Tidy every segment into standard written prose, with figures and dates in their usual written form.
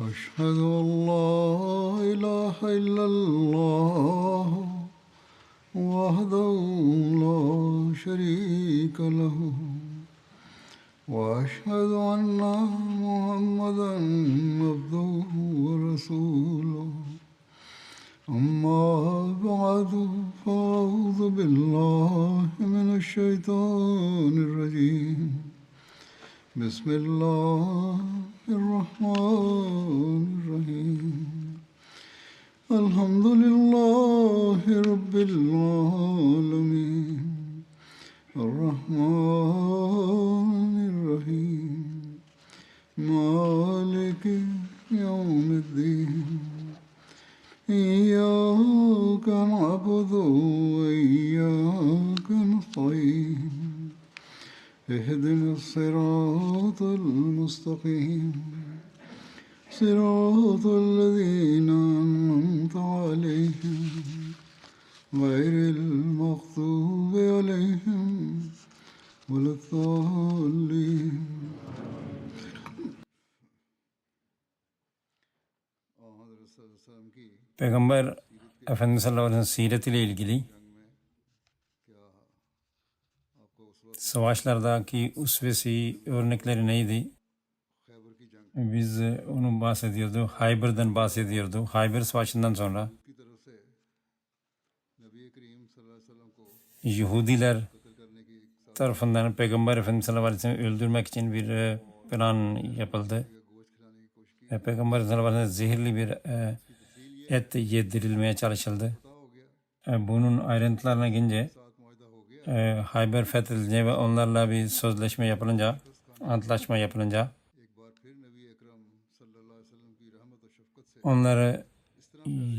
أشهد أن لا إله إلا الله وحده لا شريك له وأشهد أن محمدا عبده ورسوله أما بعد فأعوذ بالله من الشيطان الرجيم بسم الله الرحمن الرحيم الحمد لله رب العالمين الرحمن الرحيم مالك يوم الدين إياك نعبد وإياك نستعين اهدنا الصراط المستقيم صراط الذين أنعمت عليهم غير المغضوب عليهم ولا الضالين. Peygamber Efendimiz sallallahu aleyhi ve sellem siiretiyle ilgili savaşlardaki usvesi örnekleri neydi? Biz onu bahsediyorduk. Hayber'den bahsediyorduk. Hayber Savaşı'ndan sonra Yahudiler tarafından Peygamber Efendimiz sallallahu aleyhi ve sellem'i öldürmek için bir plan yapıldı. Ve Peygamber sallallahu aleyhi ve sellem zehirli bir et yedirilmeye çalışıldı. Bunun ayrıntılarına gelince Hayber fethedilince ve onlarla bir sözleşme yapılınca, antlaşma yapılınca onları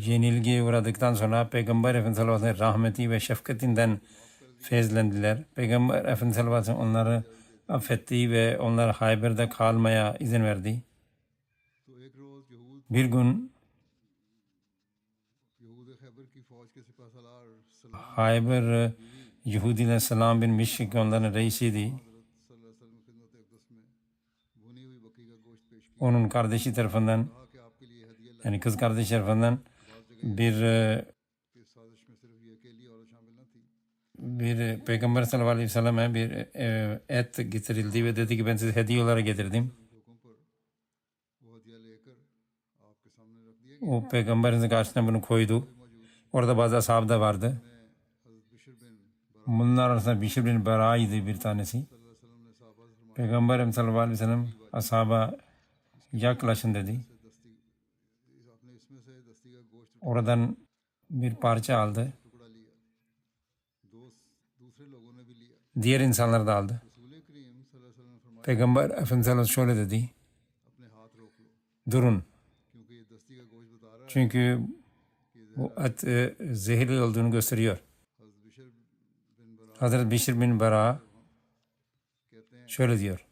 yenilgiye uğradıktan sonra Peygamber Efendimiz sallallahu aleyhi ve sellem rahmeti ve şefkatinden feyzlendiler. Peygamber Efendimiz sallallahu aleyhi ve sellem onları affetti ve onlar Hayber'de kalmaya izin verdi. Bir gün Hayber Yahudiler Selam bin Mişrik onların reisiydi. Onun kardeşi tarafından, yani kız kardeşi tarafından bir Peygamber sallallahu aleyhi ve selleme bir et getirildi ve dedi ki ben size hediye olarak getirdim. O Peygamberin karşısına bunu koydu. Orada bazı ashab da vardı. Bunlar arasında Bişr bin Bera'ydı bir tanesi. Peygamber sallallahu aleyhi ve sellem ashaba yaklaşın dedi. Oradan bir parça aldı. Diğer insanlar da aldı. Peygamber Efendimiz sallallahu aleyhi ve sellem şöyle dedi. Durun. Çünkü bu et zehirli olduğunu gösteriyor. Hazreti Bişr bin Bera şöyle diyor.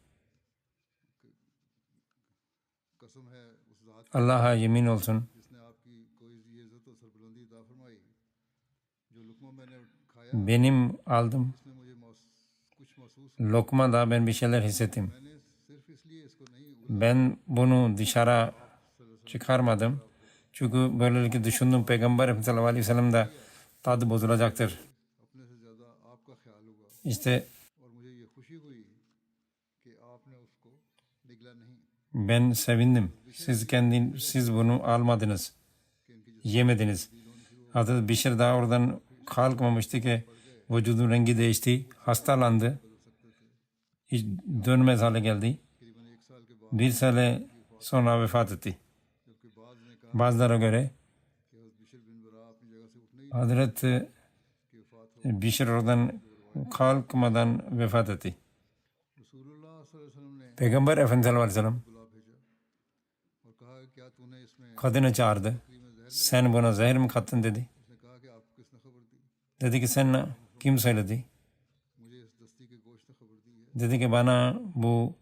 Allah'a yemin olsun. Benim aldım lokmada ben bir şeyler hissettim. Ben bunu dışarı çıkarmadım. Çünkü böylelikle düşündüm Peygamber Efendimiz sallallahu aleyhi ve sellem de tadı bozulacaktır. İşte ben sevindim. Siz bunu almadınız. Yemediniz. Hazreti Bişr daha oradan kalkmamıştı ki vücudun rengi değişti. Hastalandı. Hiç dönmez hale geldi. Bir sene sonra vefat etti. Bazılara göre Hazreti Bişr oradan kalkmadan vefat etti. Peygamber Efendimiz sallallahu aleyhi ve sellem kadını çağırdı. Sen buna zehir mi kattın dedi. Dedi ki sen kim söyledi? Dedi ki bana bu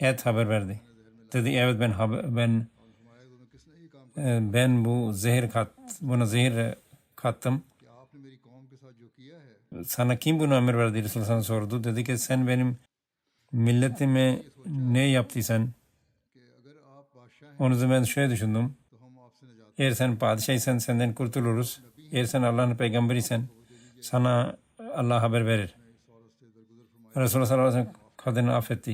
et haber verdi. Dedi evet ben bu buna zehir kattım. Sana kim bunu emir verdi? Resulullah sana sordu. Dedi ki sen benim milletime ne yaptıysan Onun için ben şöyle düşündüm. तो हम आपसे निजात Eğer sen padişahıysan senden kurtuluruz. Eğer sen Allah'ın peygamberiysen sana Allah haber verir. इस औरत से दरगुजर फरमाया Resulullah sallallahu aleyhi ve sellem kadını affetti.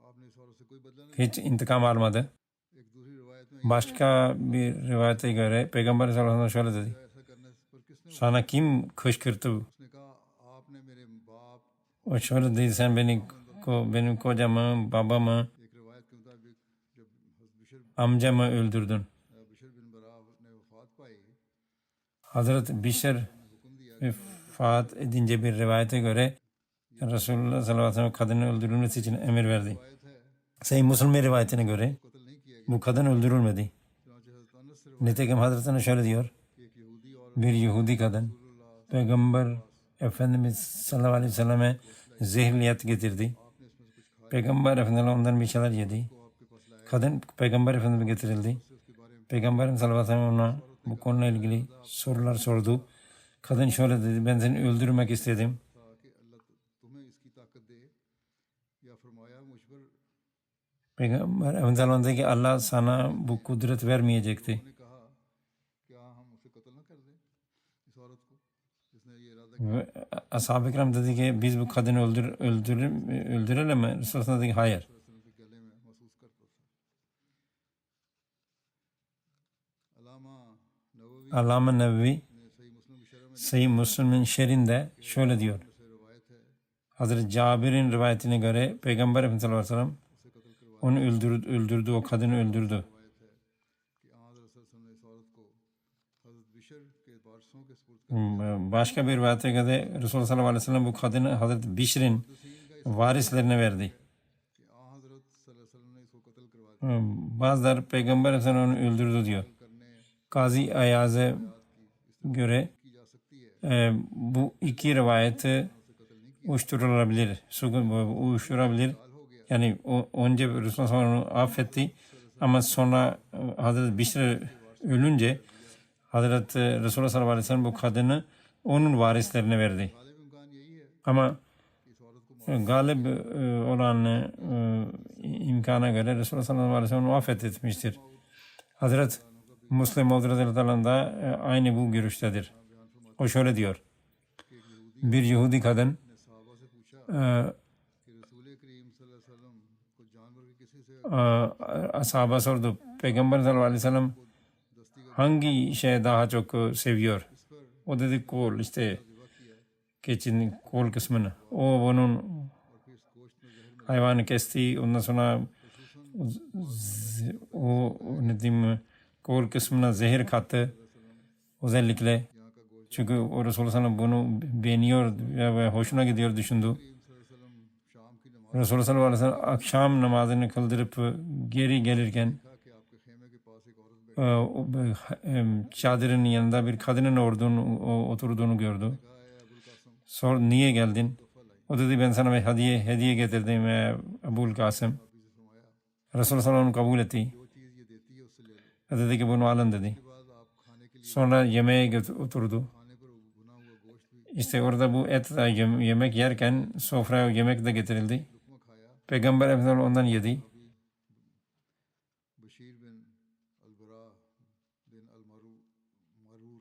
आपने इस औरत से कोई बदला नहीं Hiç intikam almadı. एक दूसरी रिवायत में Başka bir rivayete göre Peygamber sallallahu aleyhi ve sellem şöyle dedi. ऐसा करने पर किसने Sana kim kışkırttı? उसने कहा आपने मेरे बाप O şöyle dedi, sen benim kocamı, babamı, एक रिवायत के मुताबिक जब बिशर amcamı öldürdün. बिशर बिन बरा ने वफात पाई Hazreti Bişr हुक्म दिया vefat edince bir rivayete göre Resulullah sallallahu aleyhi ve sellem kadının öldürülmesi için emir verdi. रिवायत है Sahih Müslim rivayetine göre कत्ल नहीं किया गया bu kadın öldürülmedi. चुनांचे हज़रत अनस से रिवायत Nitekim Hazretleri şöyle diyor. कि एक यहूदी और Bir Yahudi kadın Peygamber Efendimiz sallallahu aleyhi ve selleme zehirliyat getirdi. आपने इसमें से कुछ खाया Peygamber Efendimiz ondan bir şeyler yedi. को आपके पास लाया Kadın Peygamber Efendimiz'e getirildi. उसके बारे में Peygamber sallallahu aleyhi ve sellem ona bu konuyla ilgili sorular sordu. Kadın şöyle dedi, ben seni öldürmek istedim. था कि अल्लाह तुम्हें इसकी ताकत दे या फरमाया मुझ पर Peygamber Efendimiz sallallahu aleyhi ve sellem dedi ki Allah sana bu kudret vermeyecekti. ने कहा क्या हम उसे कत्ल न कर दें इस औरत को जिसने ये इरादा Ve Ashab-ı kiram dedi ki biz bu kadını öldürelim mi? Resulullah dedi ki hayır. किया के गले में महसूस करता था अलामा नववी Allame Nevevi ने सही मुस्लिम की शरह में Sahih Müslim'in şerinde şöyle diyor. से रिवायत है Hazreti Cabir'in rivayetine göre Peygamber Efendimiz sallallahu aleyhi ve sellem उसे कत्ल करवा onu öldürdü, o kadını öldürdü. रिवायत है कि आज़ रसूल ने इस औरत को हज़रत बिशर के वारसों के सुपुर्द Başka bir rivayete göre Resulullah sallallahu aleyhi ve sellem bu kadını Hazreti Bişr'in varislerine verdi. कि आ हज़रत सल्लल्लाहु अलैहि वसल्लम ने इसको कत्ल करवा Bazıları Peygamber Efendimiz onu öldürdü diyor. करने Kazi Ayaz'a göre की जा सकती है bu iki rivayeti uyuşturulabilir. Uyuşturabilir. Yani önce Resulullah sallallahu aleyhi ve sellem onu affetti ama sonra Hazreti Bişr ölünce Hazreti Resulullah sallallahu aleyhi ve sellem bu kadını onun varislerine verdi. Ghalib इम्कान यही है Ama कि इस औरत को galip olan imkana göre Resulullah sallallahu aleyhi ve sellem onu affetmiştir. Hazret Müslim Maud radıyallahu anh da aynı bu görüştedir. O şöyle diyor. Bir Yahudi kadın ने साहबा से पूछा कि रसूल करीम सल्लल्लाहु अलैहि वसल्लम को जानवर के किसी से ashaba sordu. Peygamber sallallahu aleyhi ve sellem hangi şey daha çok seviyor? O dedi kol, işte keçinin kol kısmını. O onun hayvanı kesti. Ondan sonra o ne diyeyim kol kısmına zehir kattı. Özellikle çünkü o Resulullah sallallahu aleyhi ve sellem bunu beğeniyor ve hoşuna gidiyor düşündü. शाम की नमाज Resulullah sallallahu aleyhi ve sellem akşam namazını kıldırıp geri gelirken कि आपके खेमे के पास एक औरत çadırın yanında bir kadının oturduğunu gördü. Sor niye geldin? O dedi ben sana bir hediye getirdim Ebul Kasım. Resulullah sallallahu aleyhi ve sellem kabul etti. जो चीज़ ये देती है उससे ले लो Dedi ki bunu alın dedi. बाद आप खाने के लिए Sonra yemeğe oturdu. खाने पर भुना हुआ गोश्त भी İşte orada bu et yemek yerken sofraya yemek de getirildi. लुकमा खाया Peygamber Efendimiz ondan yedi. Bashir बिन अलबरा बिन अलमरूर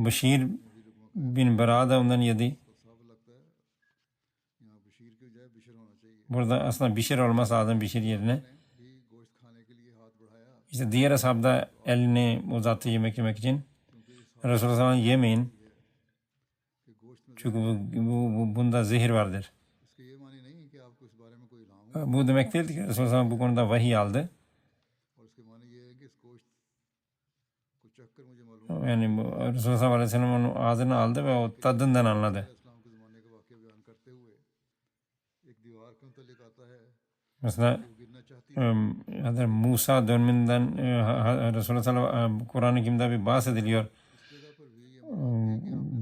Bişir bin Bara da ondan yedi. तो साफ लगता है यहाँ बशीर के बजाय बिशर होना चाहिए Burada aslında Bişir olması lazım Bişir yerine. भी गोश्त खाने के लिए हाथ बढ़ाया İşte diğer ashab da elini uzattı yemek yemek için. Resulullah sallallahu aleyhi ve sellem yemeyin. कि गोश्त में Çünkü bunda zehir vardır. इसके ये मानी नहीं कि आपको इस बारे में कोई इल्हाम हो Bu demek değildir ki Resulullah sallallahu aleyhi ve sellem bu konuda vahiy aldı. और इसके मानी ये है कि इस गोश्त को चख कर मुझे मालूम Yani bu Resulullah sallallahu aleyhi ve sellem onun ağzını aldı ve o tadından anladı. इस्लाम के ज़माने का वाक़या बयान करते हुए एक दीवार के मुतल्लिक़ आता है Mesela वो गिरना चाहती है Hazreti Musa döneminden Resulullah sallallahu aleyhi ve sellem Kur'an-ı Kerim'de bir bahsediliyor. जगह पर भी ये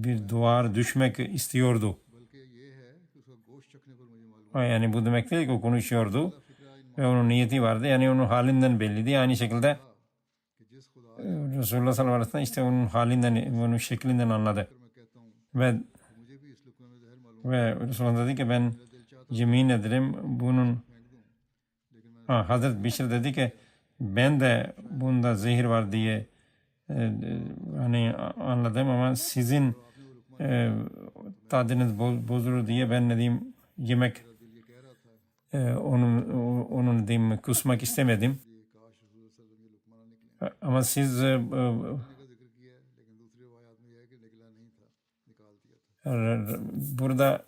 Bir duvar düşmek istiyordu. बल्कि ये है कि उसका गोश्त चखने पर मुझे मालूम Yani bu demek değil ki o konuşuyordu फिक्रा इन ve onun niyeti vardı. Yani onun halinden belliydi. Aynı şekilde कि जिस खुदा Resulullah sallallahu aleyhi ve sellem işte onun halinden, onun şeklinden anladı. मैं कहता हूँ Ve मुझे भी इस लुकमे में जहर मालूम ve Resulullah dedi ki ben दिल चाहता yemin ederim bunun फेंक दूँ लेकिन मैं Hazreti Bişir dedi ki ben de bunda zehir var diye hani anladım ama sizin tadınız bozulur diye ben ne diyeyim yemek onun diyeyim kusmak istemedim. Ama siz burada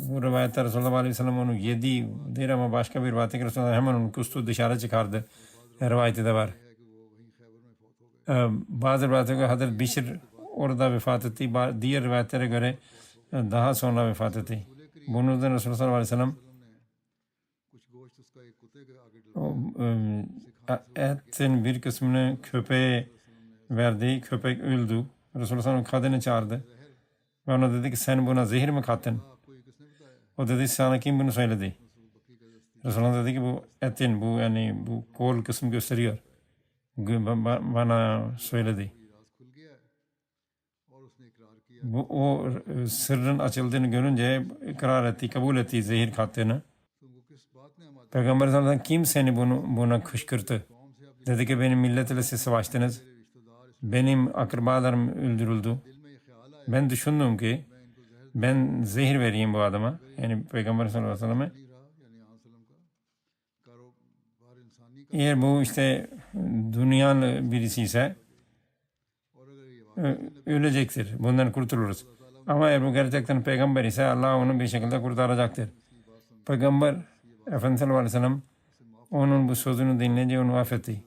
bu rivayette Resulullah Aleyhisselam onu yedi der ama başka bir rivayette Resulullah hemen onu kustu dışarı çıkardı. Rivayette de var. Bazı rivayetlere göre Hazreti Bişir orada vefat etti. Diğer rivayetlere göre daha sonra vefat etti. Bunun üzerine Resulullah sallallahu aleyhi ve sellem etin bir kısmını köpeğe verdi. Köpek öldü. Resulullah sallallahu aleyhi ve sellem kadını çağırdı. Ve ona dedi ki sen buna zehir mi kattın? O dedi sana kim bunu söyledi? Resulullah dedi ki bu etin bu kol kısmı gösteriyor. Bana söyledi. Bu o sırrın açıldığını görünce ikrar etti, kabul etti zehir kattığını. Peygamber sallallahu aleyhi ve sellem kim seni buna kışkırttı? Dedi ki benim milletle siz savaştınız. Benim akrabalarım öldürüldü. Ben düşündüm ki ben zehir vereyim bu adama. Yani Peygamber sallallahu aleyhi ve selleme. Eğer bu işte dünyanın birisi ise ölecektir. Bundan kurtuluruz. Ama eğer bu gerçekten peygamber ise Allah onu bir şekilde kurtaracaktır. Peygamber Efendimiz sallallahu aleyhi ve sellem onun bu sözünü dinleyince onu affetti.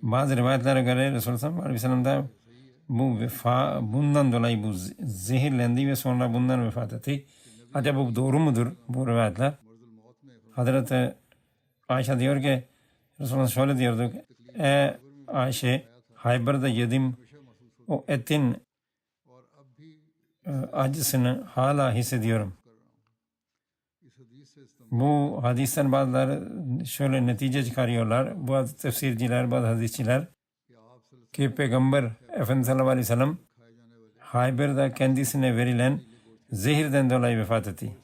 Bazı rivayetlere göre Resulullah sallallahu aleyhi ve sellem'de bu bundan dolayı bu zehirlendi ve sonra bundan vefat etti. Acaba bu doğru mudur bu rivayetler? Hazreti Ayşe diyor ki Resulullah şöyle diyordu. Ayşe Hayber'de yedim o etin acısını hala hissediyorum. Bu hadisten bazıları şöyle netice çıkarıyorlar. Bazı tefsirciler, bazı hadisçiler ki Peygamber Efendimiz sallallahu aleyhi ve sellem Hayber'de kendisine verilen zehirden dolayı vefat etti.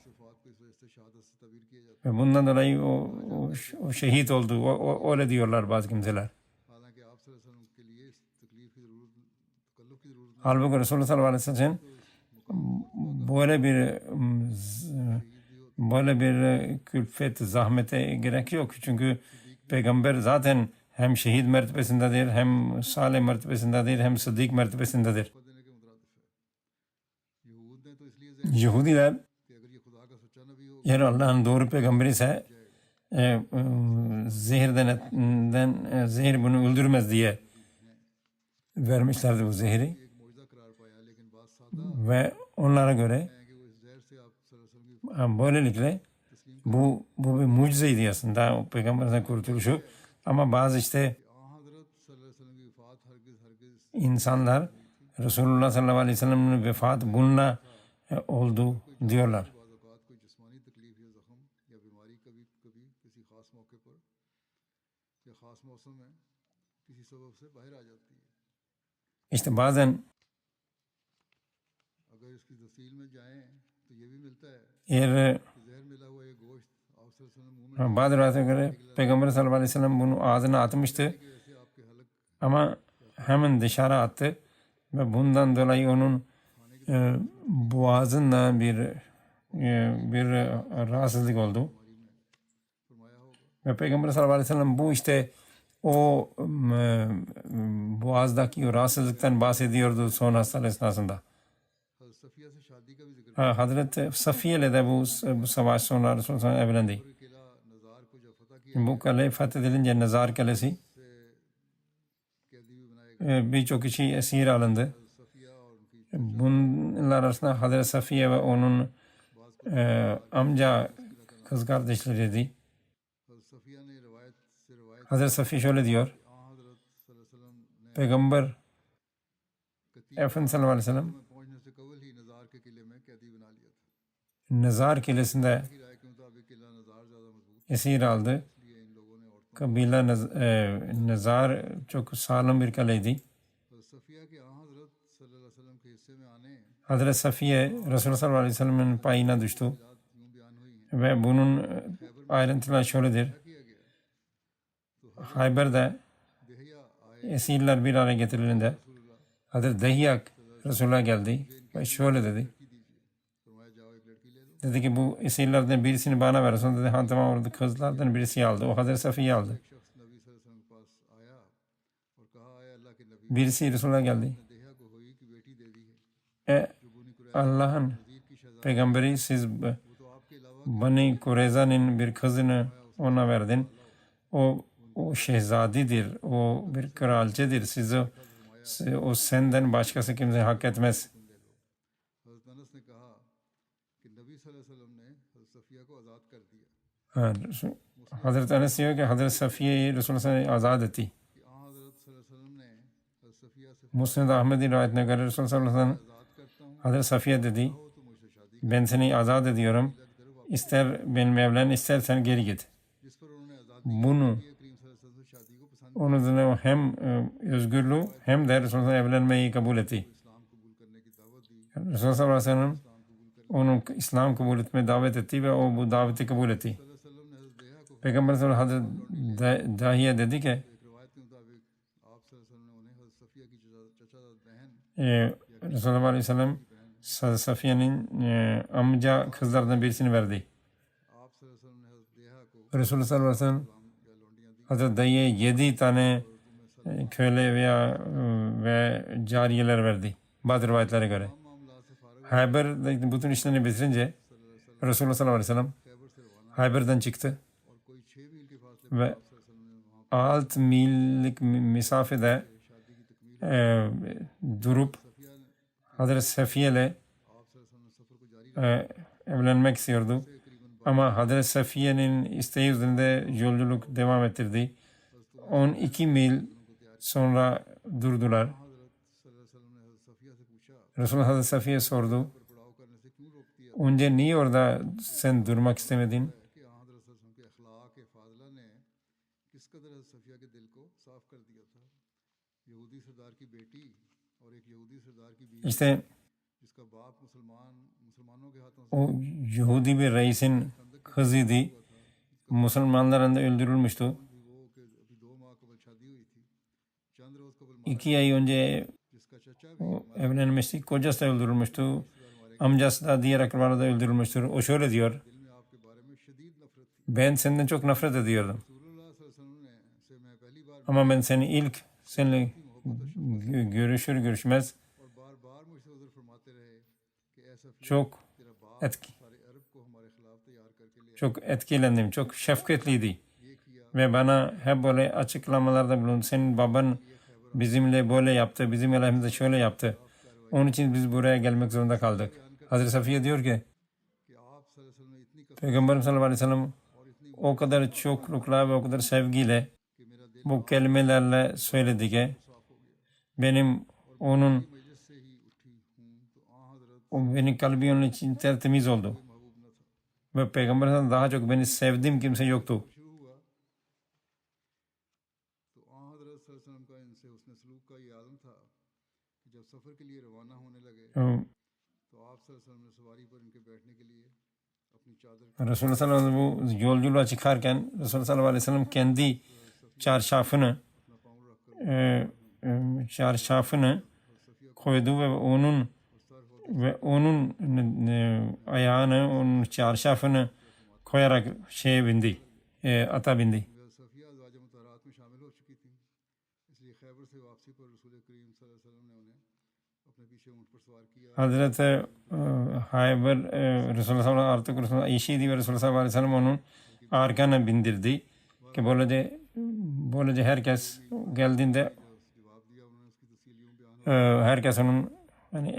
Ve bundan dolayı o şehit oldu. Öyle diyorlar bazı kimseler. Halbuki Resulullah sallallahu aleyhi ve sellem böyle bir külfet, zahmete gerek yok. Çünkü Peygamber zaten hem şehit mertebesindedir, hem salih mertebesindedir, hem sıddık mertebesindedir. Yahudiler eğer Allah'ın doğru peygamberi ise zehir bunu öldürmez diye vermişlerdi bu zehri. Ve onlara göre böylelikle bu bir mucizeydi aslında o peygamberin kurtuluşu. Ama bazı işte insanlar Resulullah sallallahu aleyhi ve sellem'in vefat bununla oldu diyorlar. İşte bazen eğer bazı rivayetlere göre Peygamber sallallahu aleyhi ve sellem bunu ağzına atmıştı ama hemen dışarı attı ve bundan dolayı onun boğazında bir rahatsızlık oldu. Ve Peygamber sallallahu aleyhi ve sellem bu işte o boğazdaki rahatsızlıktan bahsediyordu son hastalığı esnasında. Hazreti Safiye ile de bu savaş sonra Resulullah evlendi. Bu kale fethedilince Nezar Kalesi birçok kişi esir alındı. Bunlar arasında Hazreti Safiye ve onun amca kız kardeşleriydi. Hazreti Safiye şöyle diyor. Peygamber Efendimiz sallallahu aleyhi ve sellem Nezar Kilesi'nde esir aldı. Kabile Nezar çok sağlam bir kaleydi. सल्लल्लाहु अलैहि वसल्लम के हिस्से में आने Hazreti Safiye Resulullah sallallahu aleyhi ve sellem'in payına düştü. यूं बयान हुई हैं Ve bunun ayrıntılar şöyledir. किया गया Hayber'de देहिया आए esirler bir araya getirildiğinde Hazreti Dehyak Resulullah geldi ve şöyle dedi. लड़की दीजिए फरमाया जाओ एक लड़की ले लो Dedi ki bu esirlerden birisini bana ver. Sonra dedi ha tamam orada kızlardan birisi aldı. O Hazreti Safiye aldı. एक शख्स नबी सल्लल्लाहु अलैहि वसल्लम के पास आया और कहा आए अल्लाह के नबी Birisi Resulullah geldi. ने देहिया को हुई की बेटी दे दी है E जो बुनी कुरैश Allah'ın नज़ीर की शहज़ादी peygamberi siz वो तो आपके अलावा Bani Kureyza'nın bir kızını ona verdin. O şehzadidir. O bir kralcedir. O senden başkası kimse hak etmez. हज़रत अनस ने कहा कि नबी सल्लल्लाहु अलैहि वसल्लम ने हज़रत सफिया को आज़ाद कर दिया Hazreti Enes diyor ki Hazreti Safiye'yi Resulullah sallallahu azad etti. कि हज़रत सल्लल्लाहु अलैहि वसल्लम ने हज़रत सफिया से Musned Ahmed'in rivayetine göre Resulullah sallallahu aleyhi ve sellem आज़ाद करता हूँ Hazreti Safiye dedi हो तो मुझसे शादी ben seni azad ediyorum. İster benimle evlen istersen geri git. जिस पर उन्होंने आज़ाद Bunu करीम सल्लल्लाहु अलैहि वसल्लम शादी को पसंद onun üzerine hem özgürlüğü hem de Resulullah'la evlenmeyi kabul etti. इस्लाम कबूल करने की दावत दी Resulullah sallallahu aleyhi ve sellem इस्लाम कबूल कर onu İslam kabul etmeye davet etti ve o bu daveti kabul etti. सल्लल्लाहु अलैहि वसल्लम ने हज़रत देहा को Peygamber sallallahu aleyhi ve sellem Dahiye dedi ki एक रिवायत के मुताबिक आप सल्लल्लाहु अलैहि वसल्लम ने उन्हें हज़रत सफिया की चचाजाद बहन Resulullah aleyhi ve sellem Safiye'nin amca kızlarından birisini verdi. आप सल्लल्लाहु अलैहि वसल्लम ने हज़रत देहा को Resulullah sallallahu aleyhi ve sellem या लौंडियाँ दी Hazreti Dayı'ya 7 tane köle ve cariyeler verdi. Bazı rivayetlere göre. मामला से फारग Hayber'deki bütün işlerini bitirince Resulullah sallallahu aleyhi ve sellem Khyber से रवाना Hayber'den çıktı और कोई 6 मील के फासले ve पर आप सल्लल्लाहु अलैहि वसल्लम ने वहाँ 6 millik mesafede शादी की तकमील durup सफिया ने Hazreti Safiye ile आप सल्लल्लाहु अलैहि वसल्लम ने सफ़र को जारी evlenmek istiyordu. से करीबन Ama Hazreti Safiye'nin isteği üzerinde yolculuk devam ettirdi. 12 mil sonra durdular. हज़रत सल्लल्लाहु अलैहि वसल्लम ने हज़रत सफिया से पूछा Resulullah Hazreti Safiye sordu. पर पड़ाव करने से क्यों रोकती है Önce niye orada sen durmak istemedin? कि हज़रत सल्लल्लाहु अलैहि वसल्लम के अखलाक फाजला ने किस कदर हज़रत सफिया के दिल को साफ कर दिया था यहूदी सरदार की बेटी और एक यहूदी सरदार की बीवी İşte जिसका बाप मुसलमानों के हाथों से o Yahudi bir reisin kızıydı. Müslümanların da öldürülmüştü. भी वो कि अभी 2 माह कबल शादी हुई थी चंद रोज कबल 2 ay önce जिसका चचा भी o evlenmişti. Kocası da öldürülmüştü. Amcası da diğer akrabaları da öldürülmüştür. O şöyle diyor. दिल में आपके बारे में शदीद नफरत थी Ben senden çok nefret ediyordum. रसूलुल्लाह सल्लल्लाहु अलैहि वसल्लम ने से मैं पहली बार Ama ben seni seninle görüşür görüşmez और बार बार मुझसे उज़र फरमाते रहे कि ऐसा çok तेरा बाप etki, सारे अरब को हमारे खिलाफ तैयार करके ले çok etkilendim. Çok şefkatliydi. ये किया Ve bana hep böyle açıklamalarda bulundu. Senin baban bizimle böyle yaptı. Bizim aleyhimize şöyle yaptı. Onun için biz buraya gelmek zorunda kaldık. Hazreti Safiye diyor ki कि आप सल्लल्लाहु अलैहि वसल्लम ने इतनी कसम Peygamber sallallahu aleyhi ve sellem और इतनी o kadar çoklukla ve o kadar sevgiyle कि मेरा दिल bu kelimelerle söyledi ki benim onun मजलिस से ही उठी हूँ तो हज़रत benim kalbim onun için tertemiz oldu. महबूब न था Ve Peygamber'den daha çok beni sevdiğim kimse yoktu. शुरू हुआ तो हज़रत सल्लल्लाहु अलैहि वसल्लम का इनसे उसने सलूक का ये आलम था कि जब सफ़र के लिए रवाना होने लगे तो आप सल्लल्लाहु अलैहि वसल्लम ने सवारी पर इनके बैठने के लिए अपनी चादर Resulullah sallallahu aleyhi ve sellem bu yolculuğa çıkarken Resulullah sallallahu aleyhi ve sellem kendi çarşafını çarşafını koydu ve onun ayağını, onun çarşafını koyarak şeye bindi, ata bindi. Safiya ज़वाज मुतारात में शामिल हो चुकी थी इसलिए खैबर से वापसी पर रसूल करीम सल्लल्लाहु अलैहि वसल्लम ने उन्हें अपने पीछे ऊँट पर सवार किया Hazreti Hayber Resulullah sallallahu aleyhi ve sellem artık Resulullah eşiydi ve Resulullah sallallahu aleyhi ve sellem onun arkana bindirdi ki böylece herkes geldiğinde जवाब दिया उन्होंने उसकी तफसील यूँ बयान herkes onun hani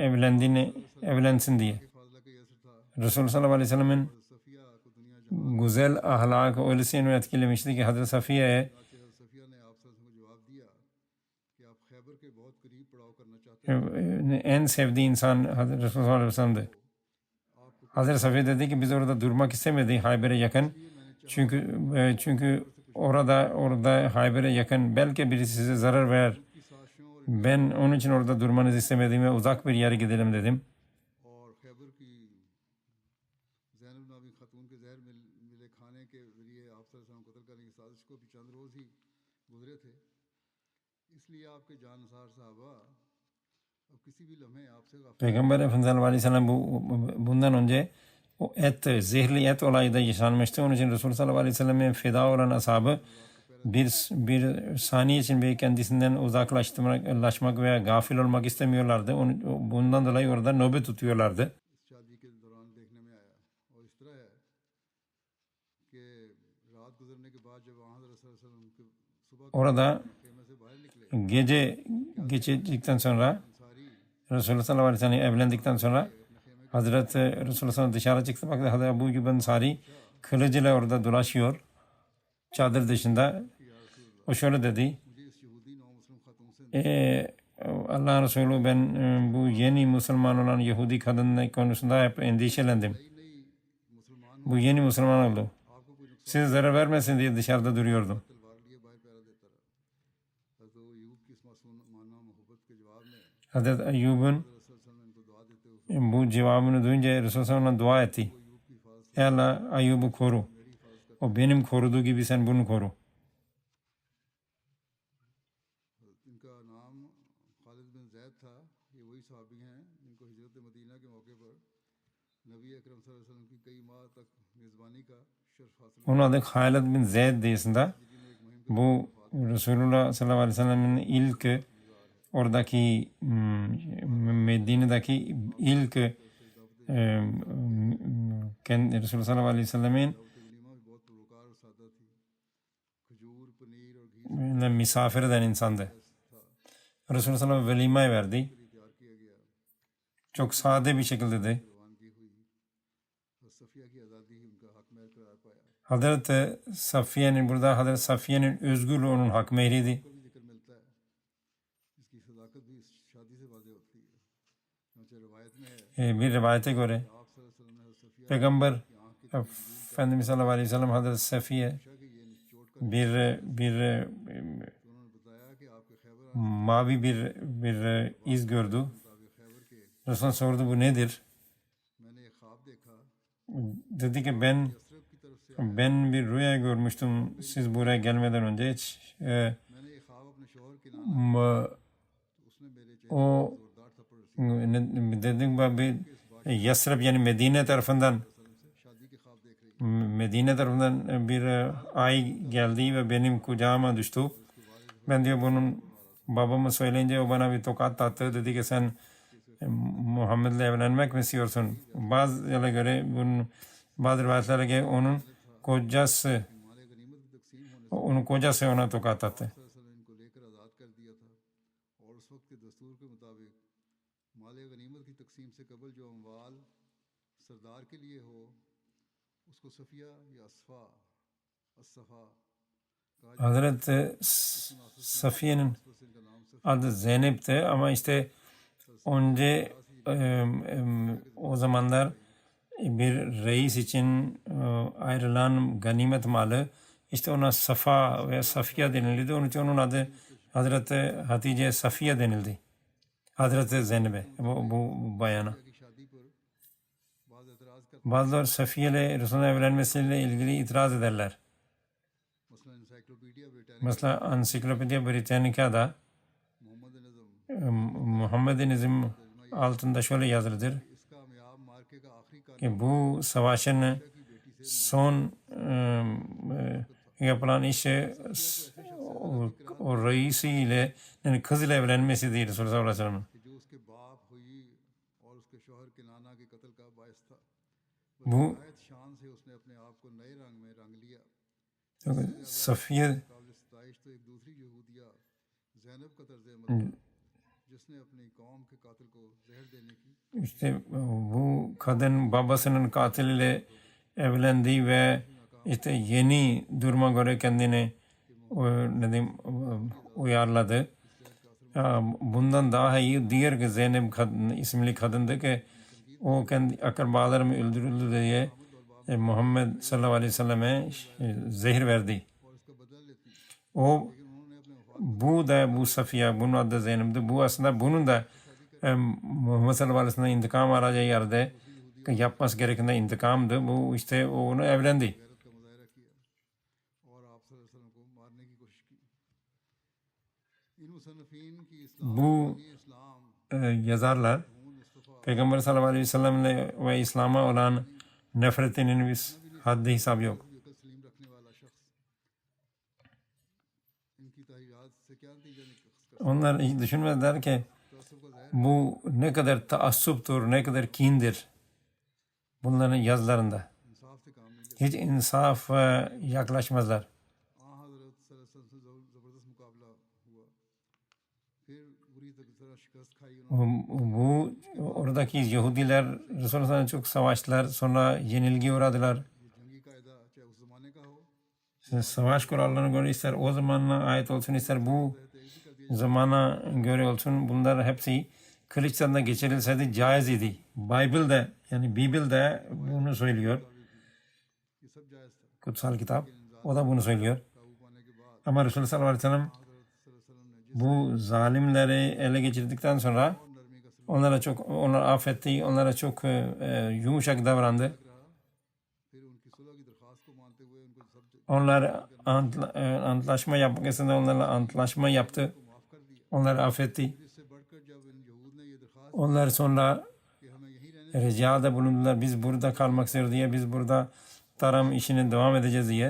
evlensin diye. फाजला का ये असर था Resulullah sallallahu aleyhi ve sellem'in Safiya को दुनिया güzel ahlakı öylesine etkilemişti ki Hazreti Safiye'ye जब सफ़िया ने आप सल्लल्लाहु अलैहि वसल्लम को जवाब दिया कि आप खैबर के बहुत करीब पड़ाव करना चाहते हैं en sevdiği insan Hazreti Resulullah sallallahu aleyhi ve sellem'di. Hazreti Safiye dedi ki biz orada durmak istemedi Hayber'e yakın. Çünkü orada Hayber'e yakın belki birisi size zarar verir. Ben onun için orada durmanızı istemediğime uzak bir yere gidelim dedim. और खैबर की ज़ैनब नामी खातून के जहर मिले खाने के जरिए आप सल्लल्लाहु अलैहि वसल्लम को कत्ल करने की साजिश को भी चंद रोज़ ही गुजरे थे, इसलिए आपके जानसार साहबा अब किसी भी लम्हे आपसे गाफिल Peygamber Efendimiz Aleyhisselam bundan önce o zehirli et olayı da yaşanmıştı. Onun için Resulullah sallallahu aleyhi ve sellem'e feda olan ashabı bir saniye için bir kendisinden uzaklaşmak veya gafil olmak istemiyorlardı. Bundan dolayı orada nöbet tutuyorlardı. इस शादी के दौरान देखने में आया और इस तरह है कि रात गुजरने के बाद जब वहाँ हज़रत सल्लल्लाहु अलैहि वसल्लम के सुबह Orada खेमे से बाहर निकले gece geçirdikten sonra Ansari Resulullah sallallahu aleyhi ve sellem evlendikten sonra Hazreti Resulullah sallallahu dışarı çıktı. Baktı Hazreti Ebu Eyyub Ensari kılıcıyla orada dolaşıyor. Çadır dışında. O şöyle dedi. मुझे इस यहूदी नौ मुस्लिम खातून से Allah Resulü ben bu yeni Müslüman olan Yahudi kadın konusunda hep endişelendim. नई मुसलमान Bu yeni Müslüman oldu. आपको कोई नुकसान Size zarar vermesin diye dışarıda duruyordum. तलवार लिए बाहर पैरा देता रहा। हज़रत अय्यूब की इस मासूमाना मोहब्बत के जवाब में Hazreti Eyyub'un रसूल सल्लल्लाहु अलैहि वसल्लम ने इनको दुआ देते हुए bu cevabını duyunca Resulullah sallallahu aleyhi ve sellem dua etti. अय्यूब की हिफाजत Ey Allah Eyyub'u koru. O benim koruduğu gibi sen bunu koru. इनका नाम खालिद बिन जैद था। ये वही सहाबी हैं जिनको हिजरत मदीना के मौके पर नबी अकरम सल्लल्लाहु अलैहि वसल्लम की कई माह तक मेज़बानी का शर्फ हासिल Onun adı Halid bin Zeyd diyesinde. Bu Resulullah sallallahu aleyhi ve sellem'in ilk oradaki Medine'deki ilk Resulullah sallallahu aleyhi ve sellem'in walima भी बहुत पुरवकार और सादा थी। खजूर पनीर और घी misafir eden insandı. Resulullah sallallahu aleyhi ve sellem velime verdi. तैयार किया गया, Çok sade bir şekilde de. रवानगी हुई और सफ़िया की आज़ादी ही उनका हक महर करार पाया। Hazreti Safiye'nin burada Hazreti Safiye'nin özgürlüğü onun hak mehriydi. को भी जिक्र मिलता है, इसकी सदाकत भी इस शादी से वाज़ेह होती है। चुनांचे रिवायत में है Bir rivayete göre आप सल्लल्लाहु अलैहि वसल्लम ने हज़रत सफ़िया Peygamber की आँख की Efendimiz sallallahu aleyhi ve sellem Hazreti Safiye पूछा कि ये चोट कर bir तो उन्होंने बताया कि आपके Khyber mavi bir iz gördü. मुताबिक खैबर के Resulullah sordu bu nedir? मैंने एक ख्वाब देखा, Dedi ki ben यसरब की तरफ से bir rüya görmüştüm siz buraya gelmeden önce hiç. मैंने ये ख्वाब अपने शौहर के नाम उसने मेरे चेहरे O जोरदार थप्पड़ से dedim ben bir Yasrib yani Medine tarafından शादी के ख्वाब देख रही Medine tarafından bir ay geldi ve benim kucağıma düştü. Ben diyor bunun babamı söyleyince o bana bir tokat attı. Dedi ki sen Muhammed'le evlenmek mi istiyorsun? Bazılarına göre bazı rivayetlere göre onun kocası माले गनीमत की तकसीम होने onun kocası ona tokat attı. से इनको लेकर आज़ाद कर दिया था और उस वक्त के दस्तूर के मुताबिक माले गनीमत की तकसीम से कबल जो अमवाल सरदार के लिए हो उसको सफ़िया या असफ़ा असफ़ा Hazreti Safiye'nin बस इनका नाम adı Zeynep'ti ama işte önce o zamanlar bir reis için ayrılan ganimet malı işte ona Safa ve Safiye denildi. Onun için onun adı Hazreti Hatice Safiye denildi. Hazreti Zeynep'e bu bayana. की शादी पर बाज़ एतराज़ कर Bazıları Safiye ile Resul'ün evlenmesiyle ilgili itiraz ederler. मसलन encyclopedia Britannica Mesela Ansiklopediya Britannica'da Muhammad नज़म Muhammed'inizm altında şöyle yazılıdır इसका मियाब मार्के का आखिरी का ki bu savaşın son yapılan işi o reisiyle yani kız ile evlenmesi değil Resulullah sallallahu aleyhi ve sellem'in. कि जो उसके बाप हुई और उसके शौहर के नाना के कत्ल का बायस था। Bu शायद शान से उसने अपने आप को नए रंग में रंग लिया। Safiye काबिल सताइश तो एक दूसरी यहूदिया ज़ैनब का तर्ज अमल था, जिसने अपनी कौम के कातिल को जहर देने की işte bu kadın babasının katiliyle evlendi ve işte yeni duruma göre kendini ne diyeyim uyarladı. Bundan daha iyi diğer ki Zeynep isimli kadındı ki o kendi akrabalarımı öldürüldü diye Muhammed sallallahu aleyhi ve selleme zehir verdi. और इसका बदला लेती, O लेकिन उन्होंने अपने bu da bu Safiye, bunun adı Zeynep'di. Bu aslında bunun da Muhammed sallallahu aleyhi ve sellem'den intikam arayacağı yerde yapması gereken de intikamdı. Bu işte onu evlendi. गैरत का मुजाहरा किया और आप सल्लल्लाहु अलैहि वसल्लम को मारने की कोशिश की। इन मुसन्निफीन की इस्लाम Bu यानी इस्लाम yazarlar Mustafa Peygamber sallallahu aleyhi ve sellem'le ve İslam'a olan nefretinin bir haddi hesabı yok. यकल सलीम रखने वाला शख्स इनकी तहरीरात से क्या नतीजा निकल Onlar hiç düşünmediler ki तअस्सुब का ज़ाहिर bu ne kadar taassuptur, ne kadar kindir bunların yazılarında. इंसाफ से काम नहीं Hiç insafa yaklaşmazlar. आ हज़रत सल्लल्लाहु अलैहि वसल्लम से ज़बरदस्त मुकाबला हुआ, फिर बुरी तरह शिकस्त खाई उन्होंने। Bu oradaki Yahudiler Resulullah'la çok savaştılar. Sonra yenilgi uğradılar. ये जंगी कायदा चाहे उस ज़माने का हो, Savaş kurallarına göre ister o zamana ait olsun ister bu zamana göre olsun bunlar hepsi kılıçtan geçirilseydi caiz idi. Bible'de yani Bible'de bunu söylüyor. ये सब जायज़ था। Kutsal kitap. O da bunu söylüyor. काबू पाने के बाद Ama Resulullah sallallahu aleyhi ve sellem हज़रत सल्लल्लाहु अलैहि वसल्लम ने bu zalimleri ele geçirdikten sonra और नरमी का सलूक onları affetti. Onlara çok yumuşak davrandı. रहा, फिर उनकी सुलह की दरख्वास्त को मानते हुए उनको सब Onlar antlaşma yapmak istedi. Onlarla antlaşma yaptı. माफ़ कर दिया। Onları affetti. इससे बढ़कर जब इन यहूद ने ये दरख्वास्त Onlar sonra कि हमें यहीं रहने ricada bulundular. Biz burada kalmak istiyoruz diye. Biz burada tarım işine devam edeceğiz diye.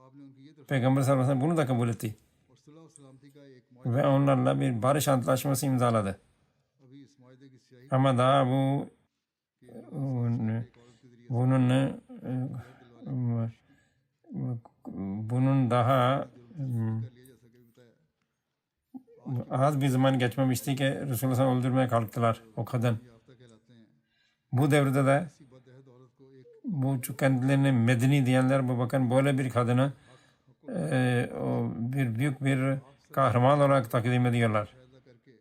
आपने उनकी ये दरख्वास्त Peygamber sallallahu aleyhi ve sellem bunu da kabul etti. और सुलह और सलामती का एक माह Ve onlarla bir barış antlaşması imzaladı. अभी इस माहदे की स्याही Ama daha bu एक औरत के जरिए bunun bunun daha कर लिया जैसा कि बताया, az bir zaman geçmemişti ki Resulullah'ı öldürmeye kalktılar o kadın. याफ्ता कहलाते हैं। Bu devirde de इसी बदअहद औरत को एक bu kendilerine medeni diyenler bu bakın böyle bir kadını bir büyük bir kahraman olarak takdim ediyorlar. पैदा करके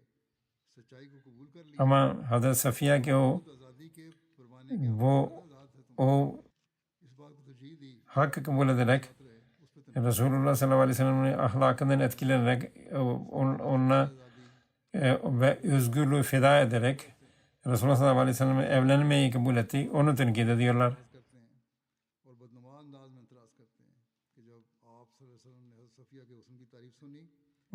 सच्चाई को कबूल कर लिया। Ama Hazreti Safiye ki o आज़ादी के परवाने के bu आज़ाद है तुम, o इस बात को तरजीह दी hakkı kabul ederek रहे, उस पर Resulullah sallallahu aleyhi ve sellem'in ahlakından etkilenerek onunla ve özgürlüğü feda ederek Resulullah sallallahu aleyhi ve sellem'e evlenmeyi kabul etti. Onu tenkit ediyorlar. करते हैं और बदनुमा अंदाज में एतराज़ करते हैं कि जब आप सल्लल्लाहु अलैहि वसल्लम ने हज़रत सफ़िया के हुस्न की तारीफ सुनी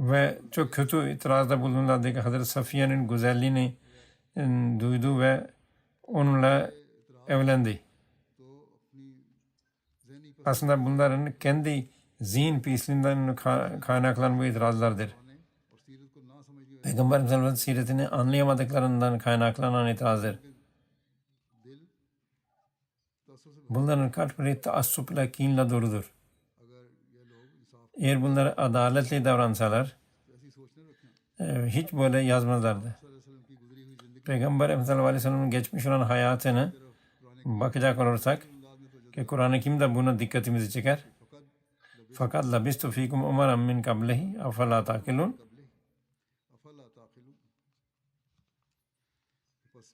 Ve çok kötü itirazda bulundular ki Hazreti Safiye'nin güzelliğini duydu ve onunla evlendi. तो अपनी ज़हनी पर Aslında bunların kendi zihin pisliğinden kaynaklanan bu itirazlardır. आने और सीरत को ना समझिए Peygamber sallallahu aleyhi ve sellem siretini anlayamadıklarından kaynaklanan itirazdır. दिल तअस्सुब से Bunların kalpleri taassupla, kinle doludur. अगर ये लोग इंसाफ Eğer bunlar adaletli davransalar ऐसी सोच न रखें, hiç böyle yazmazlardı. सल्लल्लाहु अलैहि वसल्लम की गुजरी हुई ज़िंदगी Peygamber sallallahu aleyhi ve sellem'in geçmiş olan hayatını पुराने bakacak olursak अंदाज में तो ki Kur'an-ı Kerim de buna dikkatimizi çeker. Fakat labistu fikum umaran min qablihi afala taqilun. अफला ताक़िलून। बस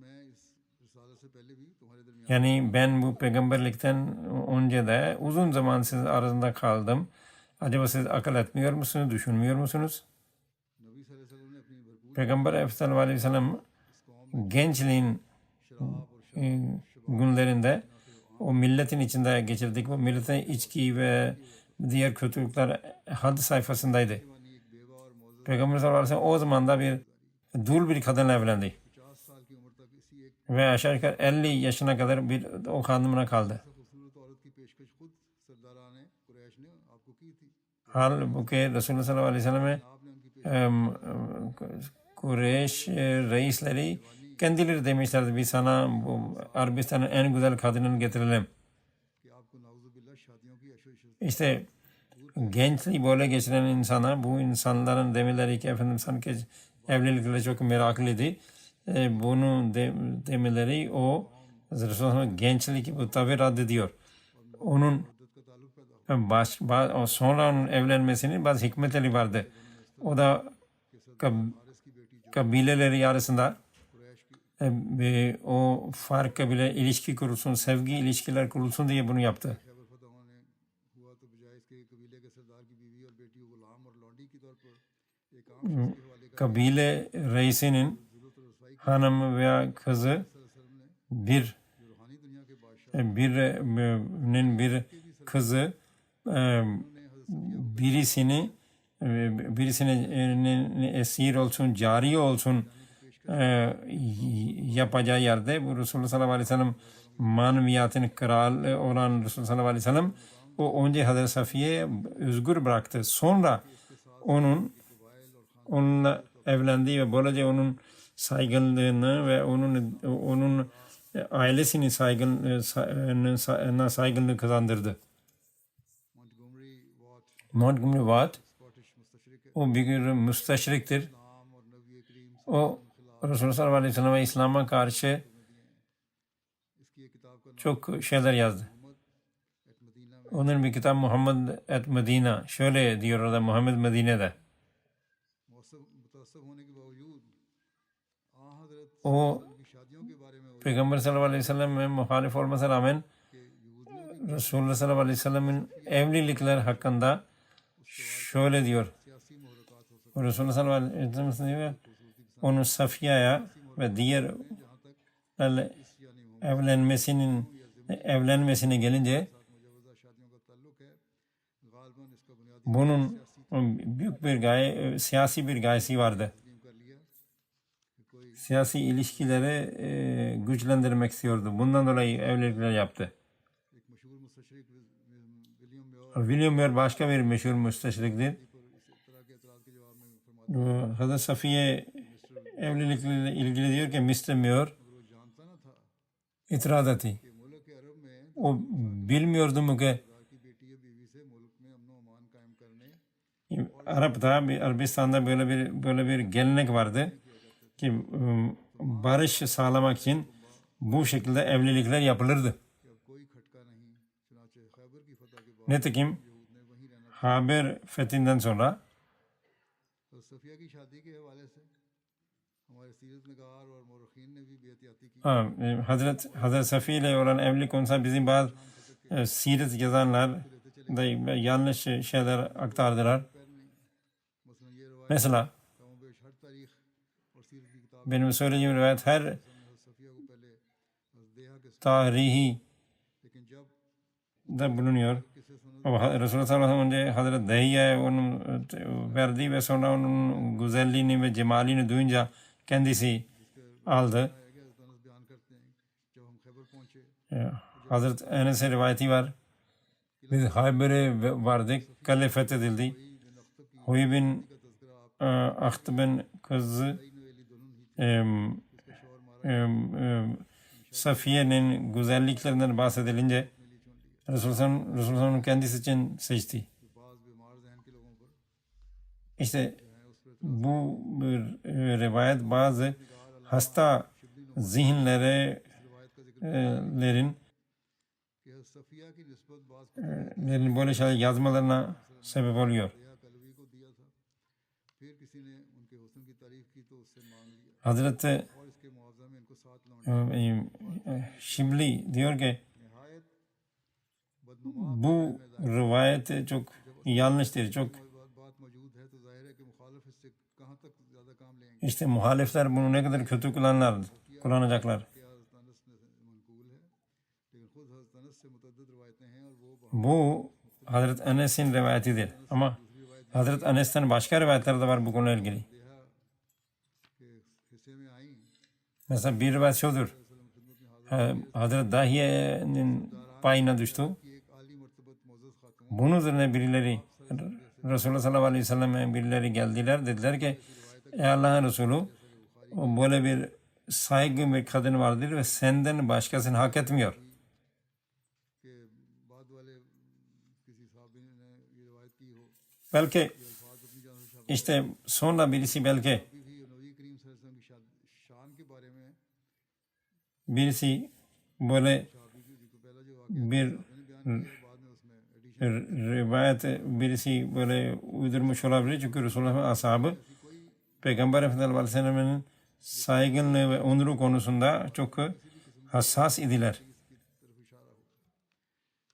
मैं इस रिसालत से पहले भी तुम्हारे दरमियान Yani ben bu peygamberlikten önce de uzun zaman siz arasında kaldım. Acaba siz akıl etmiyor musunuz, düşünmüyor musunuz? नबी सल्लल्लाहु अलैहि वसल्लम ने अपनी भरपूर Peygamber sallallahu aleyhi ve sellem gençliğin günlerinde o milletin içinde geçirdik. Bu milletin içki ve diğer kötülükler had sayfasındaydı. जवानी एक बेवा और मौजूद Peygamber sallallahu aleyhi ve sellem o zaman da bir dul bir kadınla evlendi. 50 साल की उम्र तक इसी एक Ve aşağı yukarı 50 yaşına kadar bir o hanımına kaldı. खूबसूरत औरत की पेशकश खुद सरदाराने कुरैश ने आपको की थी। Halbuki Resulullah sallallahu aleyhi ve sellem'e आपने उनकी Kureyş reisleri kendileri demişlerdi biz sana bu Arabistan'ın en güzel kadınını getirelim. कि आपको नाउजुबिल्लाह शादियों की ऐशो Ishrat İşte gençliği böyle geçiren insana bu insanların demeleri ki efendim sanki evlilikle çok meraklıydı. Bunu demeleri o Resulullah gençlik bu tabi reddediyor. Onun मदद का ताल्लुक पैदा हुआ। sonra onun evlenmesinin bazı hikmetleri vardı. O da Haris की बेटी जो kabileleri arasında Quraish की o farkla bile ilişki kurulsun, sevgi ilişkiler kurulsun diye bunu yaptı. Khyber फतह होने हुआ तो बजाय इसके कबीले के सरदार की बीवी और बेटी को गुलाम और लौंडी के तौर पर एक आम शख्स के हवाले कर Kabile reisinin जरूरत और रसवाई की hanım veya kızı वसल्लम ने bir जो रूहानी दुनिया के बादशाह bir kızı birisini birisinin esir olsun, cari olsun yapacağı yerde bu Resulullah sallallahu aleyhi ve sellem maneviyatın kralı olan Resulullah sallallahu aleyhi ve sellem o önce Hazreti Safiye'yi özgür bıraktı. Sonra onunla evlendi ve böylece onun saygınlığını ve onun ailesinin saygınlığı kazandırdı. Montgomery Montgomery वाट Watt Scottish मुस्तशरिक है o bir müsteşriktir. इस्लाम और नबी करीम O Resulullah sallallahu aleyhi ve sellem ve İslam'a karşı इसकी एक किताब का नाम çok şeyler yazdı. Muhammad at Medina में Onun bir kitap Muhammed et Medina. Şöyle diyor orada Muhammed Medine'de. मुतअस्सिब होने के बावजूद आ हजरत O की शादियों के बारे में Peygamber sallallahu aleyhi ve selleme muhalif olmasına rağmen कि यहूदियों Resulullah sallallahu aleyhi ve sellemin evlilikler hakkında şöyle diyor. सियासी मुहरकात हो सकते Resulullah sallallahu aleyhi ve sellem diyor onun Safiye'ye ve diğer evlenmesine gelince मुजवजा शादियों का ताल्लुक है गालबन इसका बुनियादी bunun büyük bir siyasi bir gayesi vardı. तस्लीम कर लिया कि कोई Siyasi ilişkileri güçlendirmek istiyordu. Bundan dolayı evlilikler yaptı. एक मशहूर मुस्तशरिक William more William Muir başka bir meşhur müsteşriktir. पर इस तरह के एतराज के जवाब में फरमाते Hazreti Safiye evlilikle ilgili diyor ki Mr. Muir हैं वो जानता ना था itiraz etti. कि मुल्क के अरब में O bilmiyordu mu ki सरदार की बेटी या बीवी से मुल्क में अमन व अमान कायम करने Arabistan'da böyle bir gelenek vardı ki barış sağlamak için bu şekilde evlilikler yapılırdı. कि अब कोई खटका नहीं चुनाचे खैबर की फतह के बाद Nitekim यहूद ने वहीं रहना Haber fethinden sonra तो सफिया की शादी के हवाले से हमारे सीरत नगार और मौरखीन ने भी बेहतियाती की Hazreti Safiye ile olan evlilik konusunda bizim bazı siret yazanlar da yanlış şeyler aktardılar. मसलन ये रवायत Mesela कमोबेश हर तारीख और सीरत की किताब benim söylediğim rivayet her Safia को पहले देहा के tarihi लेकिन जब de bulunuyor. किसे सुनो Ama Resulullah sallallahu aleyhi ve sellem önce Hazreti Dehiye'ye onu verdi ve sonra onun güzelliğini ve cemalini duyunca kendisi aldı. आया गया तो अनस बयान करते हैं जब हम खैबर पहुंचे Hazreti Enes'e rivayeti var. Biz Hayber'e vardık. Kale fethedildi. Huy bin Ahtib'in kızı Safiye'nin güzelliklerinden bahsedilince Resulullah'ın kendisi için seçti. बाज बीमार जहन के लोगों पर İşte bu rivayet bazı hasta zihinlerin कि सफिया की निस्बत बाज böyle şeyler yazmalarına sebep oluyor. देहा कलवी को दिया था फिर किसी ने उनके हुस्न की तारीफ की तो उससे मांग लिया Hazreti और इसके मुआवजा में इनको साथ लौंडे Şibli diyor ki नहायत बदनुमा bu rivayet çok yanlıştır. Çok बात मौजूद है तो जाहिर है कि मुखालिफ इससे कहाँ तक ज़्यादा काम लेंगे işte muhalifler bunu ne kadar kötü kullanacaklar. क्या हज़रत अनस ने मनकूल है लेकिन खुद हज़रत अनस से मुतअद्दिद रवायतें हैं और वो Bu Hazreti Enes'in rivayetidir. Ama Hazreti Enes'ten başka rivayetler de var bu konuyla ilgili. देहा के हिस्से में आई Mesela bir rivayet şudur. Hazreti Dahiye'nin payına düştü. कि एक आली मरतबत मोज़ज़ खातून Bunun üzerine birileri Resulullah sallallahu aleyhi ve sellem'e birileri geldiler. Dediler ki ey Allah'ın Resulü o böyle bir saygın bir kadın vardır ve senden başkasını hak etmiyor. के बाद वाले किसी साहबी ने ये रवायत की हो Belki अल्फाज अपनी जान से शादी işte sonra birisi belki भी नबी करीम सल्लल्लाहु अलैहि वसल्लम की शान के बारे में birisi böyle साहबी की जिनको पहला जो वाक़या bir मैंने बयान किया बाद में उसमें addition rivayet birisi böyle uydurmuş olabilir. Çünkü Resulullah'ın ashabı Peygamber Efendimiz Aleyhisselam'ın saygınlığı ve onuru konusunda çok hassas idiler. तरफ इशारा हो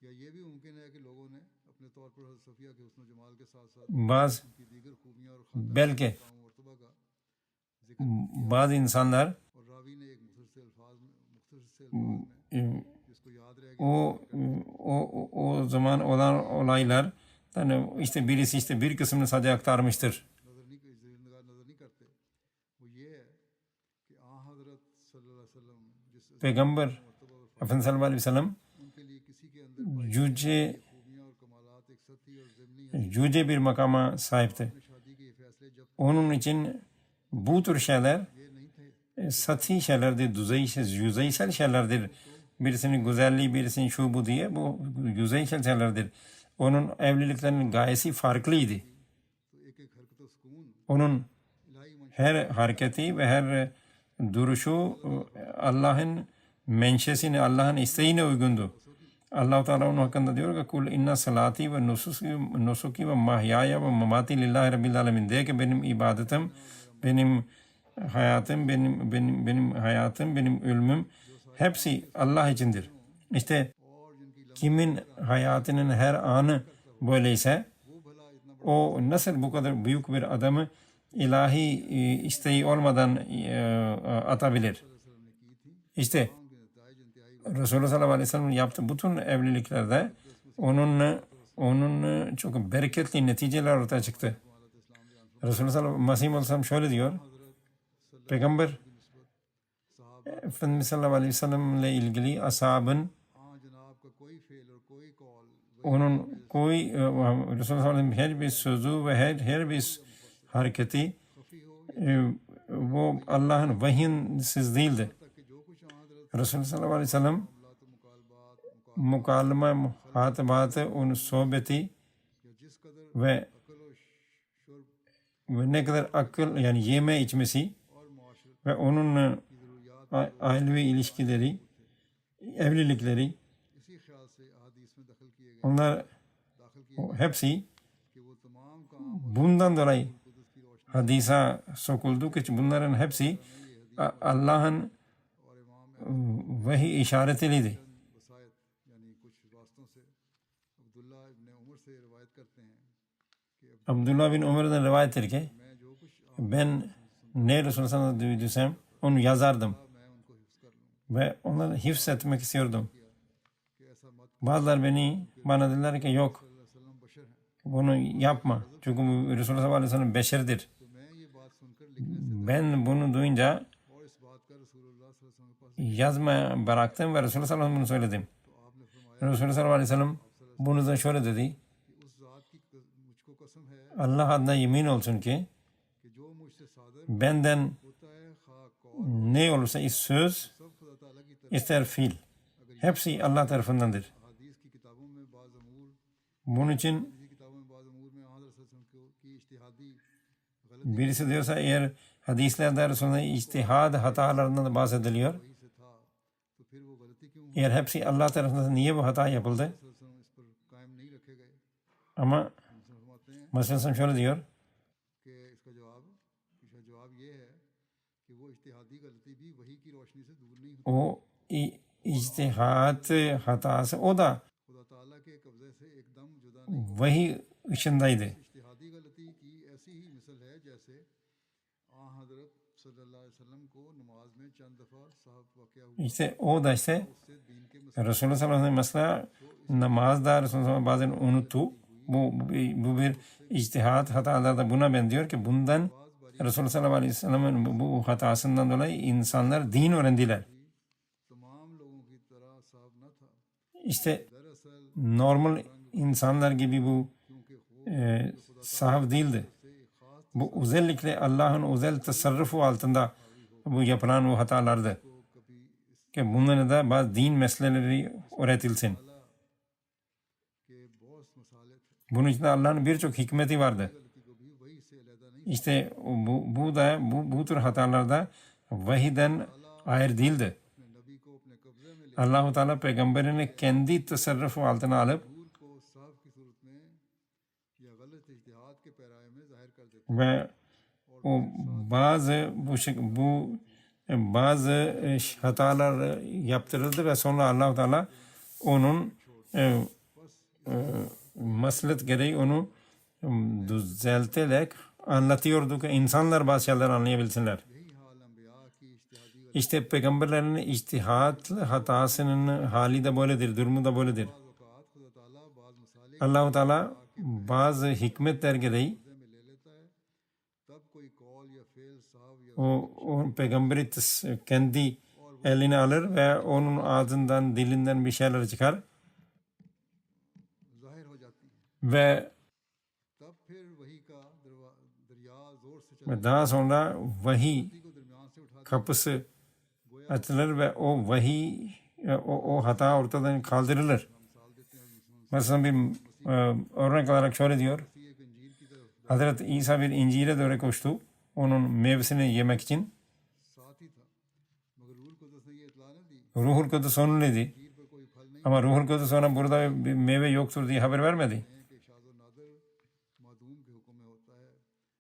या ये भी मुमकिन है कि लोगों ने अपने तौर पर हज़रत सफ़िया के हुस्न जमाल के साथ साथ Bazı उनकी दीगर खूबियाँ और belki मरतबा का bazı insanlar और रावी ने एक मुख्तसर अल्फाज में जिसको याद रह गया o zaman olan olaylar yani işte birisi işte bir kısmını sadece aktarmıştır. नज़र नहीं करते वो ये है कि आ हज़रत सल्लल्लाहु अलैहि वसल्लम जिस Peygamber Efendimiz sallallahu aleyhi ve sellem उनके लिए किसी के अंदर yüce खूबियाँ और कमालात एक सतही और ज़िमनी yüce bir makama sahipti. शादी के ये फैसले जब Onun için bu tür şeyler ये नहीं थे sathi şeylerdir, yüzeysel şeylerdir. Birisinin güzelliği, birisinin şu bu diye bu yüzeysel şeylerdir. Onun evliliklerinin gayesi farklıydı. तो एक एक हरकत व सुकून Onun इलाही मंश her hareketi ve her duruşu Allah'ın menşesine, Allah'ın isteğine uygundu. Allah-u Teala onun hakkında diyor ki kul inna salati ve nusuki ve mahyaya ve mamati lillahi rabbil alemin. De ki benim ibadetim, benim hayatım, benim ölümüm hepsi Allah içindir. İşte kimin hayatının her anı böyleyse o nasıl bu kadar büyük bir adamı ilahi isteği olmadan atabilir? İşte Resulullah sallallahu aleyhi ve sellem yaptığı bütün evliliklerde onun çok bereketli neticeler ortaya çıktı. Resulullah sallallahu aleyhi ve sellem şöyle diyor. Peygamber Efendimiz sallallahu aleyhi ve sellem ile ilgili ashabın हाँ जनाब का कोई फेल और कोई call onun Resulullah sallallahu aleyhi ve sellem her bir sözü ve her bir hareketi bu Allah'ın vahyinsiz değildi. कि जो कुछ हज़रत Resulullah sallallahu aleyhi ve sellem mukalime, muhatabatı, onun sohbeti या जिस कदर ve अकल और शुर्ब ve ne kadar akıl yani yeme içmesi और मुआशरत ve onun ailevi ilişkileri, evlilikleri इसी ख्याल से अहादीस में दखल किए गए onlar hepsi कि वो तमाम काम bundan dolayı कुदस की रोशनी hadise sokuldu ki bunların hepsi Allah'ın और इमाम vahiy işaretliydi. वसायत यानी कुछ वास्तों से अब्दुल्ला इब्न उमर से रिवायत करते हैं कि Abdullah bin Ömer'den rivayettir ki मैं जो कुछ ben ne Resulullah sallallahu aleyhi ve sellem duyduysam onu yazardım मैं उनको हिफ्स कर लूँ ve onları hifzetmek istiyordum. कि ऐसा मत Bazılar bana dediler ki yok वसल्लम बशर हैं bunu yapma. Çünkü bu Resulullah sallallahu aleyhi ve sellem beşerdir. तो मैं ये बात सुनकर लिखने Ben bunu duyunca और इस बात का रसूलुल्लाह सल्लल्लाहु अलैहि वसल्लम के पास yazmaya bıraktım ve Resulullah sallallahu aleyhi ve sellem bunu söyledim. तो आपने फरमाया Resulullah sallallahu aleyhi ve sellem bunu da şöyle dedi. कि उस ज़ात की मुझको कसम है Allah adına yemin olsun ki कि जो मुझसे सादर benden होता है खा कौल ne olursa söz सब खुदा ताला की तरफ ister fiil hepsi Allah tarafındandır. हदीस की किताबों में बाज़ अमूर Bunun için इसी किताबों में बाज़ अमूर में हज़रत सल्लल्लाहु अलैहि वसल्लम की इज्तिहादी गलती birisi diyorsa eğer hadislerde Resulullah içtihad hatalarından bahsediliyor. वही से था तो फिर वो गलती क्यों हुई Eğer hepsi Allah tarafından niye bu hata yapıldı? सल्लल्लाहु अलैहि वसल्लम इस पर कायम नहीं रखे गए Ama उनसे फरमाते हैं Mesela şöyle diyor. कि इसका जवाब ये है कि वो इज्तिहादी गलती भी वही की रोशनी से दूर नहीं होती O içtihat hatası o da खुदा ताला के कब्जे से एकदम जुदा नहीं vahiy ışındaydı. इज्तिहादी गलती की ऐसी ही मिसल है जैसे आ हजरत सल्लल्लाहु अलैहि वसल्लम को नमाज में चंद दफ़ा साहब वाक़या हुआ İşte o da işte उससे दीन के Resulullah sallallahu aleyhi ve sellem mesela namazda Resulullah bazen unuttu. Bu bir içtihat hatalar da buna benziyor ki bundan Resulullah sallallahu aleyhi ve sellem'in bu hatasından dolayı insanlar din öğrendiler. तमाम लोगों की तरह साहब न था İşte दरअसल normal insanlar gibi bu sahaf değildi. Bu özellikle Allah'ın özel tasarrufu altında bu yapılan bu hatalardı. Ki bunlara da bazı din meseleleri öğretilsin. के बहुत मसाले थे Bunun için Allah'ın birçok hikmeti vardı. गलती को भी वही से अलहदा नहीं İşte bu tür hatalarda vahiden ayrı değildi. अपने नबी को अपने कब्जे में ले Allah-u Teala peygamberini kendi tasarrufu altına alıp दूर को साहब की सूरत में या गलत इज्तिहाद के पैराए में जाहिर कर देते ve o bazı hatalar yaptırıldı ve sonra Allah Teala onun maslahat gereği onu düzelterek anlatıyordu ki insanlar bazı şeyler anlayabilsinler. İşte peygamberlerin içtihat hatasının hali de böyledir, durumu da böyledir. Allah Teala bazı hikmetler gereği o peygamberi kendi eline alır ve onun ağzından, dilinden bir şeyler çıkar ve daha sonra vahiy kapısı açılır ve o vahiy o hata ortadan kaldırılır. Mesela bir örnek olarak şöyle diyor. Hazreti İsa bir İncil'e doğru koştu. Onun meyvesini yemek için. Ruhul Kudüs onun dedi. Ama Ruhul Kudüs ona burada bir meyve yoktur diye haber vermedi.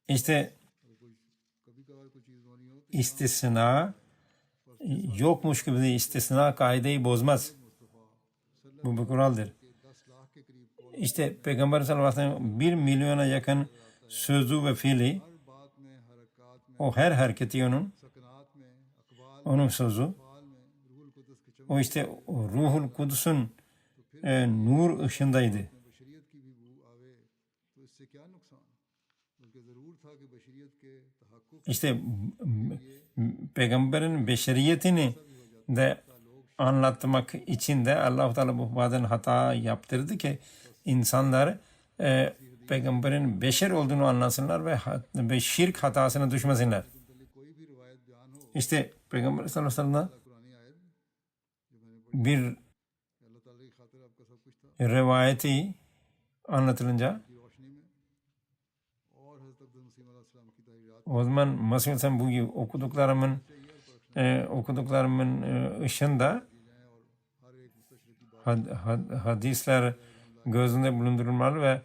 İşte istisna yokmuş gibi de istisna kaideyi bozmaz. Bu bir kuraldır. İşte Peygamber sallallahu aleyhi ve sellem 1 milyona yakın sözü ve fiili o her hareketi onun sözü o işte Ruhul Kudüs'ün nur ışığındaydı. İşte peygamberin beşeriyetini de anlatmak için de Allah-u Teala bu bazen hata yaptırdı ki insanlar peygamberin beşer olduğunu anlasınlar ve şirk hatasına düşmesinler. İşte Peygamber sallallahu aleyhi ve sellem bir rivayeti anlatılınca o zaman Mesih sen bu okuduklarımın ışığında hadisler gözünde bulundurulmalı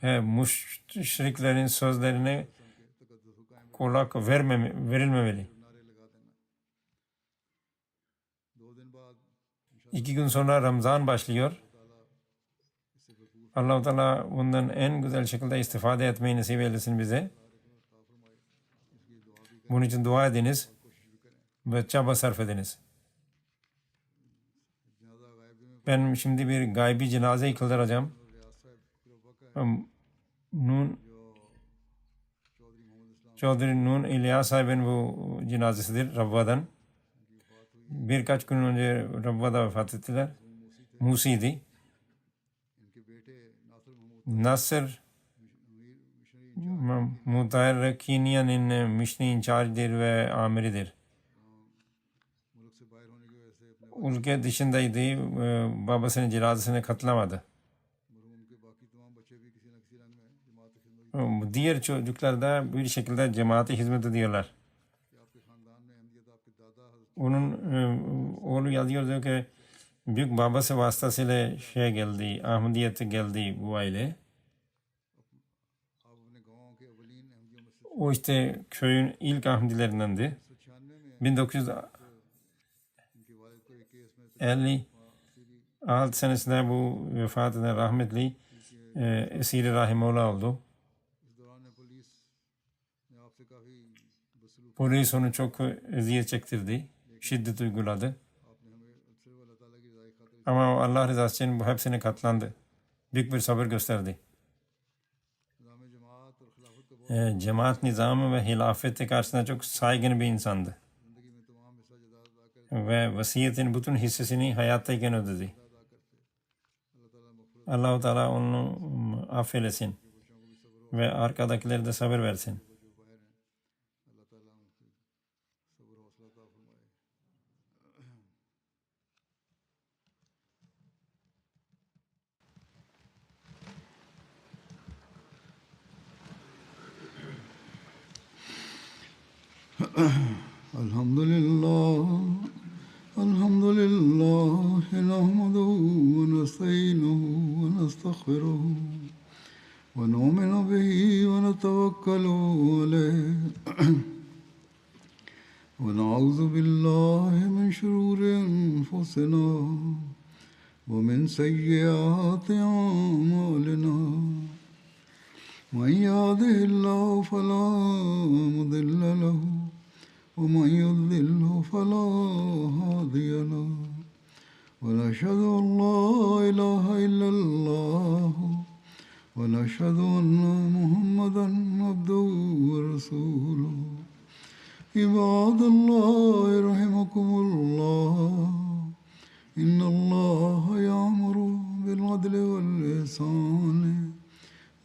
ve müşriklerin sözlerine kulak verilmemeli. 2 gün sonra Ramazan başlıyor. Allah-u Teala bundan en güzel şekilde istifade etmeyi nasip eylesin bize. Bunun için dua ediniz ve çaba sarf ediniz. Ben şimdi bir gaybi cenaze kıldıracağım. Çaudhry Nun İlyas sahibin bu cenazesidir Rabva'dan. Birkaç gün önce Rabva'da vefat ettiler. Musi'di. Nasır Mutaharrikinin mission incharge'dir ve amiridir. Ülke dışındaydı. Babasının cenazesine katılamadı. Diğer çocuklar da bir şekilde cemaate hizmet ediyorlar. Onun oğlu yazıyor ki büyük babası vasıtasıyla geldi, Ahmediyet'e geldi bu aile. O işte köyün ilk Ahmedilerindendi. 1956 senesinde bu vefat eden rahmetli Esir-i Rahimullah oldu. Polis onu çok eziyet çektirdi. Şiddet uyguladı. Ama Allah rızası için bu hepsine katlandı. Büyük bir sabır gösterdi. Cemaat nizamı ve hilafeti karşısında çok saygın bir insandı. Ve vasiyetin bütün hissesini hayattayken ödedi. Allah-u Teala onu affeylesin. Ve arkadakileri de sabır versin. Alhamdulillah nahmaduhu ve nesta'inuhu ve nestağfiruhu ونؤمن به ونتوكل عليه ونعوذ بالله من شرور أنفسنا ومن سيئات أعمالنا من يهده الله فلا مضل له ومن يضلل فلا هادي له ونشهد أن لا إله إلا الله ونشهد أن محمدا عبده ورسوله عباد الله رحمكم الله إن الله يأمر بالعدل والإحسان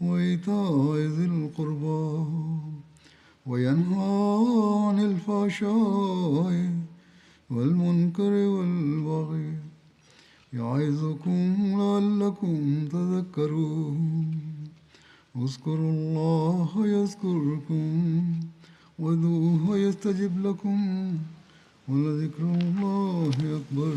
وإيتاء ذي القربى وينهى عن الفحشاء والمنكر والبغي يعظكم لعلكم تذكرون اذكروا الله يذكركم وادعوه يستجب لكم ولذكر الله أكبر